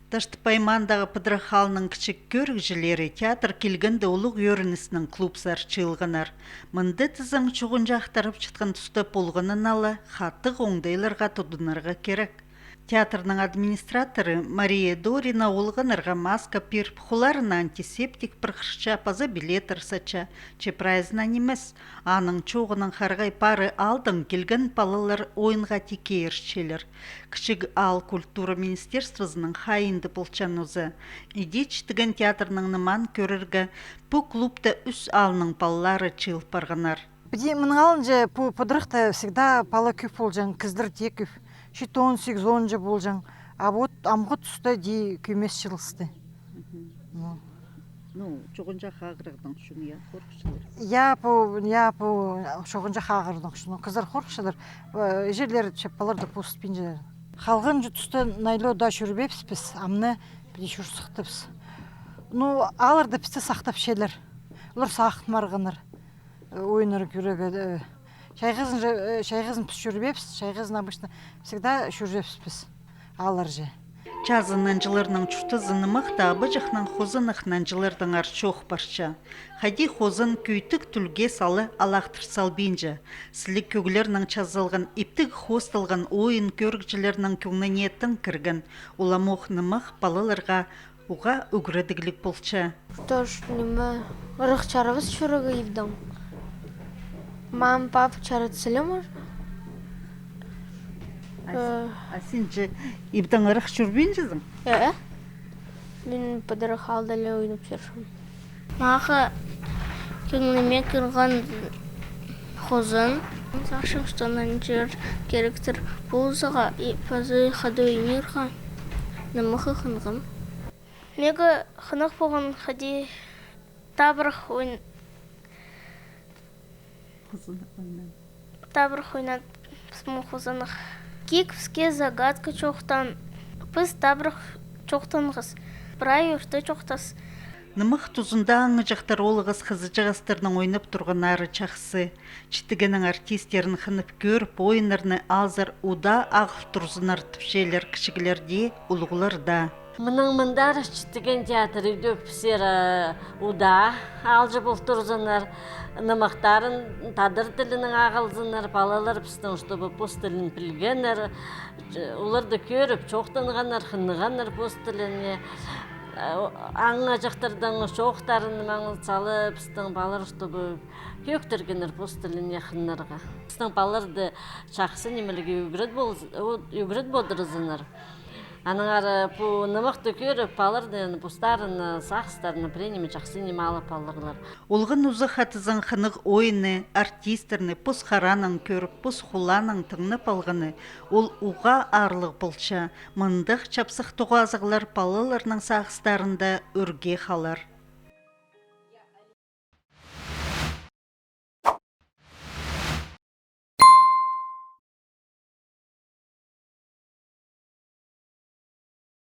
Таштыпаймандағы пыдырхалының кішік көрікжілері театр келгенде ұлық өрінісінің клубсар чылғынар. Мынды тізім чуғын жақтарып чытқан тұста болғанын алы хаттық оңдайларға тұдынарға керек. Театрның администраторы Мария Дорина олғанырға маска пирп, хуларына антисептик пырқышча паза билетер сача, чепрайзына немес. Аның чоғының харғай пары алдың келген палалар ойынға текейіршчелер. Кішік ал культура министерствозының хайынды болчанузы. Идеч тіген театрның ныман көріргі бұ клубта үс алының палалары чыл парғанар. Бде мынгалынже по подрыхта всегда пала күп болжан, кыздыр текүп. Шитон 8-10 же болжан. А вот амғыт ұста дей көмес шылысты. Чоғынжа қағырдың шуны, қорқышылыр? Я по шоғынжа қағырдың шуны. Қыздар қорқышылыр. Жерлер чаппаларды постпинжелер. Халғын жұтысты найло да жүрбепспіз, амны біде жүрсіқтіпіз. Алырды пісті сақтап шелер. Олар сақыт марғыныр. Ойыныр көрегі. Шайғызын піс жүрбепс, шайғызын обычно всегда жүрбепспіз. Алар же. Чазының жылырның чүрті зынымықта абы жақның хозынықнан жылырдың арчоқ барша. Хади хозын көйтік түлге салы алақтыр салбейінжі. Сілік көгілерінің чазылған, иптік хостылған ойын көрікжілерінің көңнениеттің кіргін. Уламоқ нымық балыларға уға үгіредігілік болча. Тош неме рықчарығыз шүрігі евдің. Мам, пап, чарыцылы мөр? А сен же ибдің ұрық жүрбейін жызың? Мен пыдырық алдылы ойнып жүршім. Маға кеңлеме кірған хозын. Сақшым штанан жер керектір болзыға и пазы қады ойнырға. Намықы қынғым. Мегі қынық болған қады табырық ойын. Табырық ойнат пісмі хозынық. Кек піске загадка чоқтан. Піс табырық чоқтанғыз. Брай өрті чоқтас. Нымық тұзында аңы жақтар олығыз қызыжығастырның ойнап тұрған ары чақсы. Чітігінің артистерін қынып көріп, ойынырны азыр уда ағыл тұрзынар түпшелер кішігілерде, ұлғыларда. Мұның мұндар чітіген театр үйдек пісер уда алжы бұл тұрзынар. Нымақтарын тадыр тілінің ағылзынар, балалар пістің ұштыбы пост тілін білгенер. Оларды көріп, чоқтанғанар, қынығанар пост тіліне. Аңға жақтырдың шоқтарын маңыз салы пістің балар ұштыбы көктіргенер пост тіліне қыннарға. Пістің баларды шақсы немеліге үгірет болдырызынар. Аныңары нымақты көріп, балардың пустарын, сақстарын пренеме жақсы немалы балырлар. Олғын ұзы қатызын қынық ойыны, артистерні, пұс қаранын көріп, пұс хуланын тыңнып алғаны, ол уға арлық болча, мындық чапсық тұғазығылар балыларының сақстарында үрге қалар.